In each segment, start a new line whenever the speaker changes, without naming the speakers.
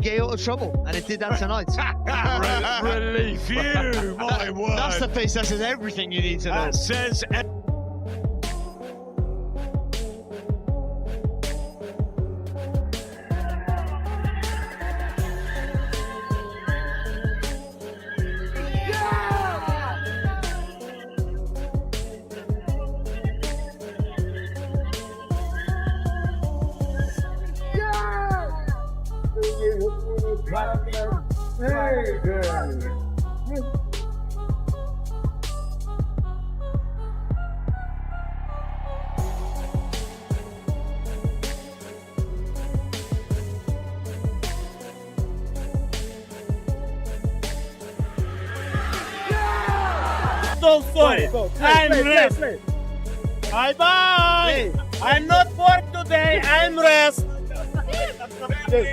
get you out of trouble, and it did that tonight.
Relief, you, my word.
That's the face that says everything you need to know.
That says.
Very good.
So sorry. I'm rest. Bye bye. I'm not work today. I'm rest. Lisa,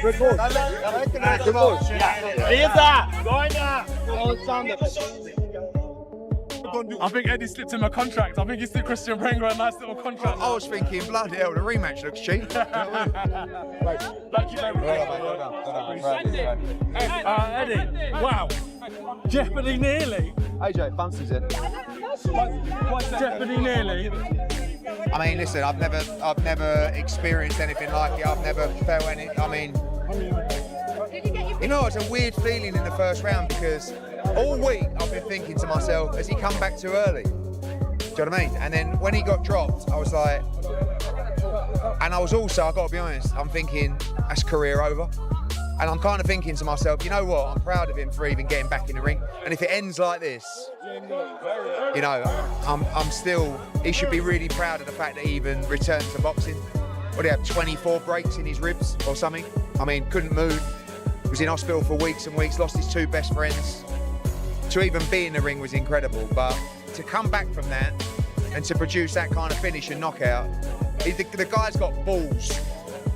I think Eddie slipped him a contract. I think he slipped Kristien Prenga a nice little contract.
I was thinking, bloody hell, the rematch looks cheap.
Thank you very much. Eddie, wow. Jeopardy nearly.
AJ, fancies it.
Jeopardy nearly.
I mean, listen, I've never experienced anything like it. I've never felt any. I mean, you know, it's a weird feeling in the first round because all week I've been thinking to myself, has he come back too early? Do you know what I mean? And then when he got dropped, I was like, and I was also, I've got to be honest, I'm thinking, that's career over. And I'm kind of thinking to myself, you know what, I'm proud of him for even getting back in the ring. And if it ends like this, you know, I'm still, he should be really proud of the fact that he even returned to boxing. What did he have, 24 breaks in his ribs or something? I mean, couldn't move, was in hospital for weeks and weeks, lost his two best friends. To even be in the ring was incredible, but to come back from that and to produce that kind of finish and knockout, the guy's got balls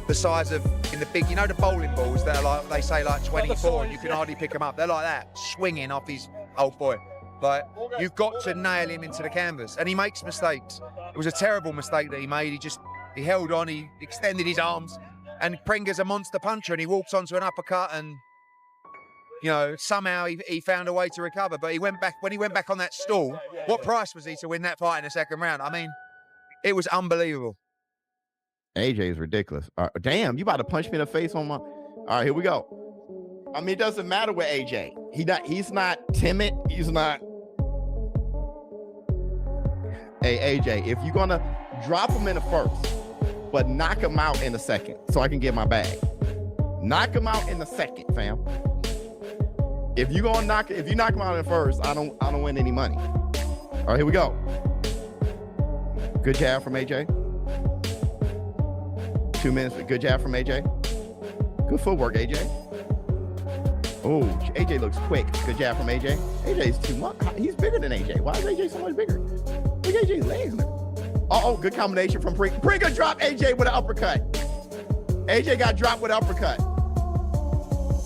the size of, in the big, you know the bowling balls that are like, they say like 24 and you can hardly pick them up. They're like that, swinging off his old boy. Like, you've got to nail him into the canvas, and he makes mistakes. It was a terrible mistake that he made. He held on, he extended his arms, and Prenga's a monster puncher, and he walks onto an uppercut, and you know, somehow he found a way to recover. But he went back, when he went back on that stool, what price was he to win that fight in the second round? I mean, it was unbelievable.
AJ is ridiculous. Damn, you about to punch me in the face on my... All right, here we go. I mean, it doesn't matter with AJ. He's not timid. He's not... Hey, AJ, if you're going to drop him in the first, but knock him out in the second so I can get my bag. Knock him out in the second, fam. If you knock him out in the first, I don't win any money. All right, here we go. Good jab from AJ. 2 minutes. Good jab from AJ. Good footwork, AJ. Oh, AJ looks quick. Good jab from AJ. AJ's too much. He's bigger than AJ. Why is AJ so much bigger? Look at AJ's legs. Uh-oh, good combination from Prenga. Prenga dropped AJ with an uppercut. AJ got dropped with an uppercut.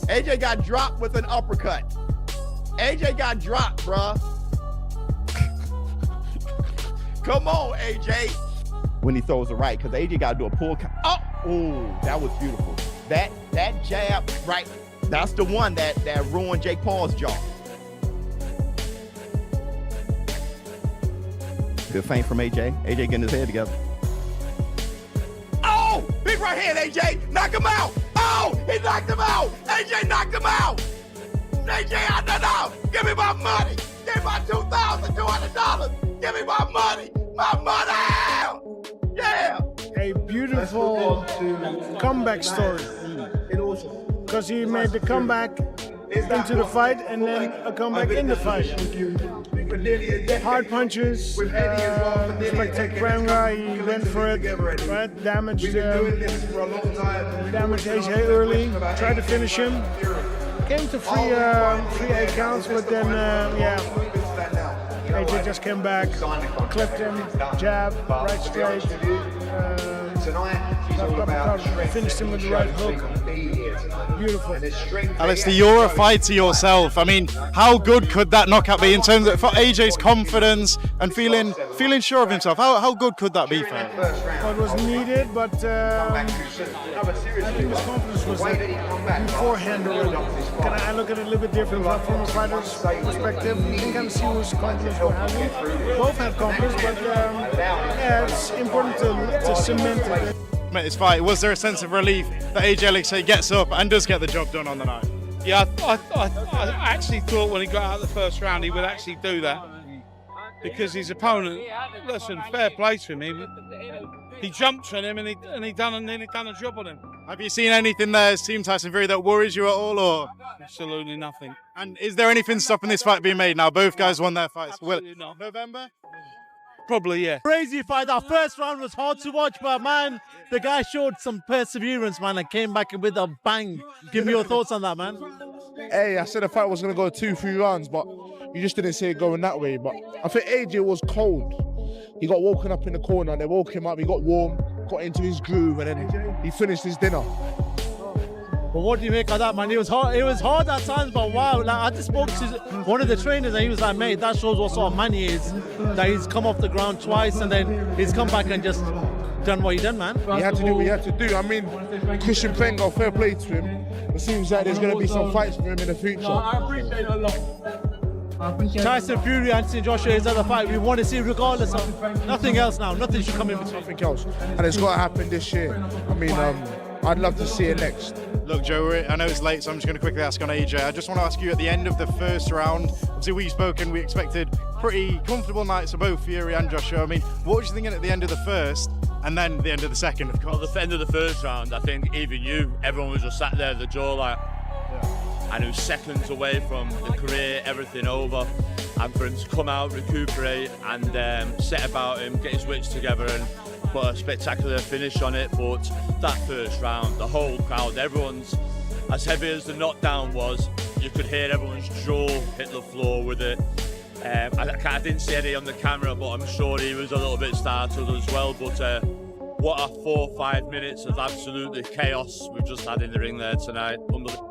AJ got dropped with an uppercut. AJ got dropped, bruh. Come on, AJ. When he throws the right, because AJ got to do a pull. Oh, that was beautiful. That jab, right? That's the one that ruined Jake Paul's jaw. Good feint from AJ. AJ getting his head together. Oh, big right hand, AJ. Knock him out. Oh, he knocked him out. AJ knocked him out. AJ, I don't know. Give me my money. Give me my $2,200. Give me my money. My money. Yeah.
A beautiful comeback story. Because he made the comeback into the fight and then a comeback in the fight. Hard punches, Kristien Prenga, he went for it, right? Damaged AJ early, tried to finish him. Came to three 8 counts, but then, AJ just came back, clipped him, jab, right straight, finished him with the right hook. Beautiful.
Alistair, you're a fighter yourself. I mean, how good could that knockout be in terms of for AJ's confidence and feeling feeling sure of himself. How good could that be for him?
Well, it was needed, but I think his confidence was beforehand already. I look at it a little bit different from a fighter's perspective. You can kind of see whose confidence we're having. Both had confidence, but yeah, it's important to cement it.
This fight, was there a sense of relief that AJ Alexei gets up and does get the job done on the night?
Yeah, I actually thought when he got out of the first round he would actually do that. Because his opponent, listen, fair play to him. He jumped on him and he done a job on him.
Have you seen anything there, Team Tyson Fury, that worries you at all, or?
Absolutely nothing.
And is there anything stopping this fight being made now? Both guys won their fights.
Absolutely not.
November?
Probably, yeah.
Crazy fight. Our first round was hard to watch, but man, the guy showed some perseverance, man, and came back with a bang. Give me your thoughts on that, man.
Hey, I said the fight was going to go 2-3 rounds, but you just didn't see it going that way. But I think AJ was cold. He got woken up in the corner, they woke him up, he got warm, got into his groove, and then he finished his dinner.
But what do you make of that, man? It was hard at times, but wow. Like, I just spoke to one of the trainers and he was like, mate, that shows what sort of man he is. That he's come off the ground twice and then he's come back and just done what he done, man.
He had to do what he had to do. I mean, Kristien Prenga, fair play to him. It seems like there's going to be some fights for him in the future.
I appreciate it a lot. Tyson Fury, Anthony Joshua is other fight we want to see regardless of nothing else now. Nothing should come in between.
Nothing else. And it's got to happen this year. I mean, I'd love to see it next.
Look, Joe, I know it's late, so I'm just going to quickly ask on AJ. I just want to ask you at the end of the first round, obviously we've spoken, we expected pretty comfortable nights for both Fury and Joshua. I mean, what was you thinking at the end of the first and then the end of the second, of course?
Well, the end of the first round, I think even everyone was just sat there at the door like, and it was seconds away from the career, everything over, and for him to come out, recuperate, and set about him, get his wits together, and put a spectacular finish on it. But that first round, the whole crowd, everyone's, as heavy as the knockdown was, you could hear everyone's jaw hit the floor with it. I didn't see Eddie on the camera, but I'm sure he was a little bit startled as well. But what a 4 or 5 minutes of absolutely chaos we've just had in the ring there tonight. Unbelievable.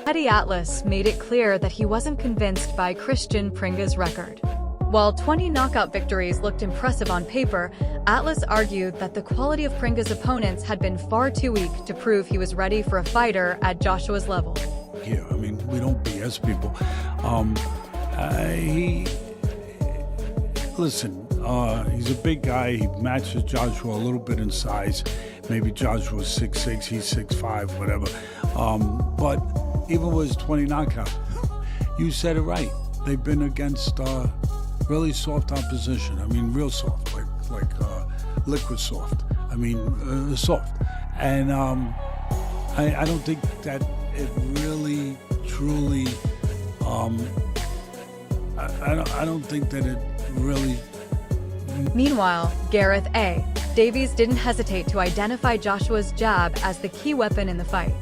Eddie Atlas made it clear that he wasn't convinced by Kristien Prenga's record. While 20 knockout victories looked impressive on paper, Atlas argued that the quality of Prenga's opponents had been far too weak to prove he was ready for a fighter at Joshua's level.
Yeah, I mean, we don't BS people. He's a big guy. He matches Joshua a little bit in size. Maybe Joshua's 6'6", he's 6'5", whatever. But even with his 20 knockout, you said it right. They've been against really soft opposition. I mean, real soft, like liquid soft. I mean, soft. And I don't think that it really truly. I don't think that it really.
Meanwhile, Gareth A. Davies didn't hesitate to identify Joshua's jab as the key weapon in the fight.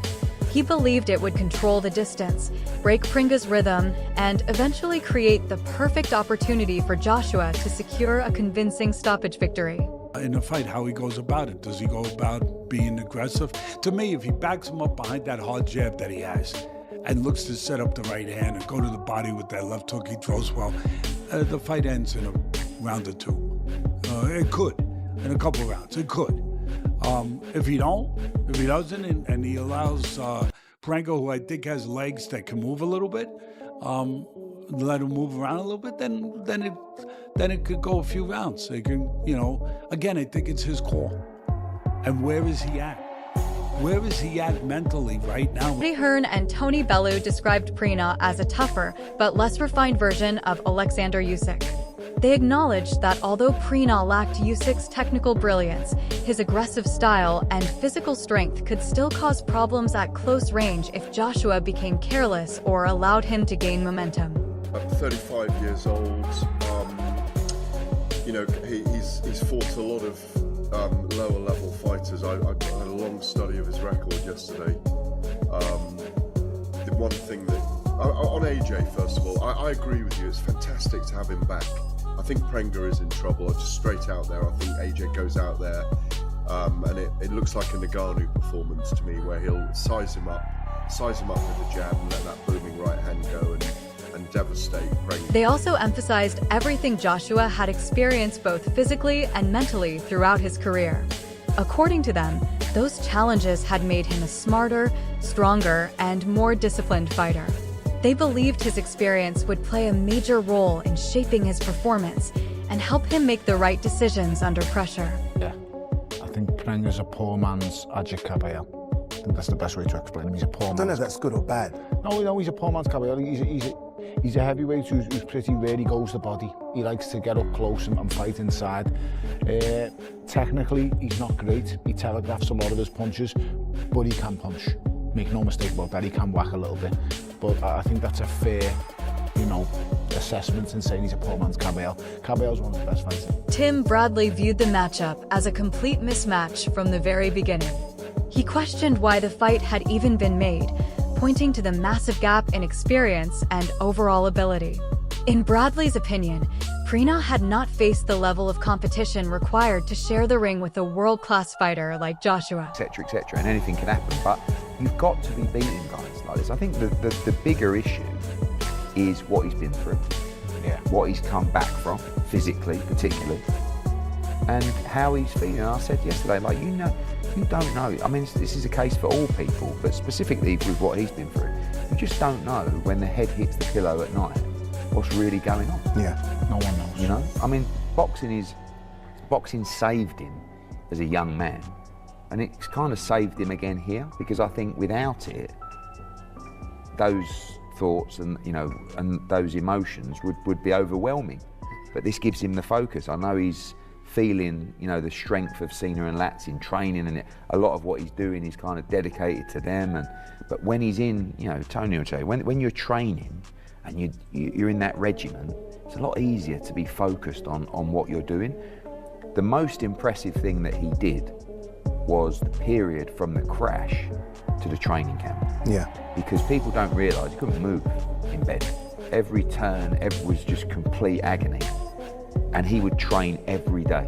He believed it would control the distance, break Prenga's rhythm, and eventually create the perfect opportunity for Joshua to secure a convincing stoppage victory.
In a fight, how he goes about it. Does he go about being aggressive? To me, if he backs him up behind that hard jab that he has and looks to set up the right hand and go to the body with that left hook he throws well, the fight ends in a round or two. It could, in a couple of rounds, it could. If he doesn't, and he allows Prenga, who I think has legs that can move a little bit, let him move around a little bit, then it could go a few rounds. It can, again, I think it's his call. And where is he at? Where is he at mentally right now?
Eddie Hearn and Tony Bellew described Prenga as a tougher but less refined version of Alexander Usyk. They acknowledged that although Prenga lacked Usyk's technical brilliance, his aggressive style and physical strength could still cause problems at close range if Joshua became careless or allowed him to gain momentum.
I'm 35 years old. He's fought a lot of lower level fighters. I had a long study of his record yesterday. The one thing that on AJ, first of all, I agree with you. It's fantastic to have him back. I think Prenga is in trouble. Just straight out there, I think AJ goes out there, and it looks like a Ngannou performance to me, where he'll size him up with a jab and let that booming right hand go and devastate Prenga.
They also emphasized everything Joshua had experienced both physically and mentally throughout his career. According to them, those challenges had made him a smarter, stronger, and more disciplined fighter. They believed his experience would play a major role in shaping his performance and help him make the right decisions under pressure.
Yeah, I think Prenga's a poor man's Ajit Cabello. I think that's the best way to explain him. He's a poor man.
I don't know if that's good or bad.
No, he's a poor man's Cabello. He's a heavyweight who's pretty rare. He goes the body. He likes to get up close and fight inside. Technically, he's not great. He telegraphs a lot of his punches, but he can punch. Make no mistake about that, he can whack a little bit. But I think that's a fair, assessment in saying he's a poor man's Cabello. Cabello's one of the best fighters.
Tim Bradley viewed the matchup as a complete mismatch from the very beginning. He questioned why the fight had even been made, pointing to the massive gap in experience and overall ability. In Bradley's opinion, Prenga had not faced the level of competition required to share the ring with a world-class fighter like Joshua.
Etc., and anything can happen, but you've got to be beating guys like this. I think the bigger issue is what he's been through, what he's come back from, physically particularly, and how he's feeling. I said yesterday, you don't know. I mean, this is a case for all people, but specifically with what he's been through, you just don't know when the head hits the pillow at night what's really going on.
Yeah, no one knows.
I mean, boxing saved him as a young man, and it's kind of saved him again here, because I think without it, those thoughts and those emotions would be overwhelming. But this gives him the focus. I know he's feeling, the strength of Cena and Lats in training, and a lot of what he's doing is kind of dedicated to them. But when he's in, Tony will tell you, when you're training and you're in that regimen, it's a lot easier to be focused on what you're doing. The most impressive thing that he did was the period from the crash to the training camp.
Yeah.
Because people don't realise he couldn't move in bed. Every turn, was just complete agony. And he would train every day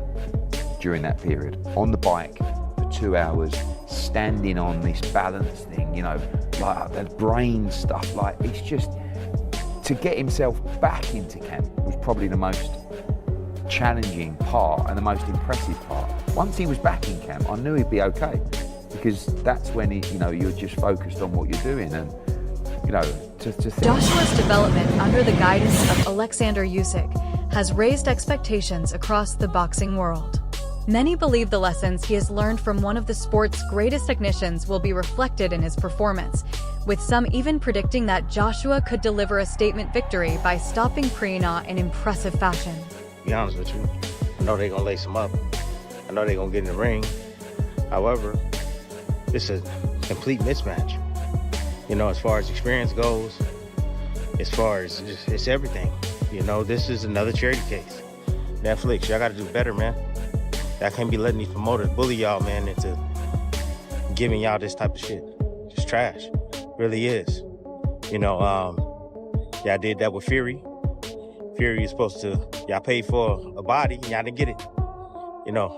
during that period, on the bike for 2 hours, standing on this balance thing, like the brain stuff, it's just, to get himself back into camp was probably the most challenging part and the most impressive part. Once he was back in camp, I knew he'd be okay, because that's when you're just focused on what you're doing, and to think.
Joshua's development under the guidance of Alexander Usyk has raised expectations across the boxing world. Many believe the lessons he has learned from one of the sport's greatest technicians will be reflected in his performance, with some even predicting that Joshua could deliver a statement victory by stopping Prenga in impressive fashion.
To be honest with you, I know they're going to lace him up. I know they're going to get in the ring. However, it's a complete mismatch. You know, as far as experience goes, as far as just, it's everything. You know, this is another charity case. Netflix, y'all gotta do better, man. Y'all can't be letting these promoters bully y'all, man, into giving y'all this type of shit. It's trash, really is. You know, y'all did that with Fury. Fury is supposed to, y'all paid for a body, and y'all didn't get it. You know,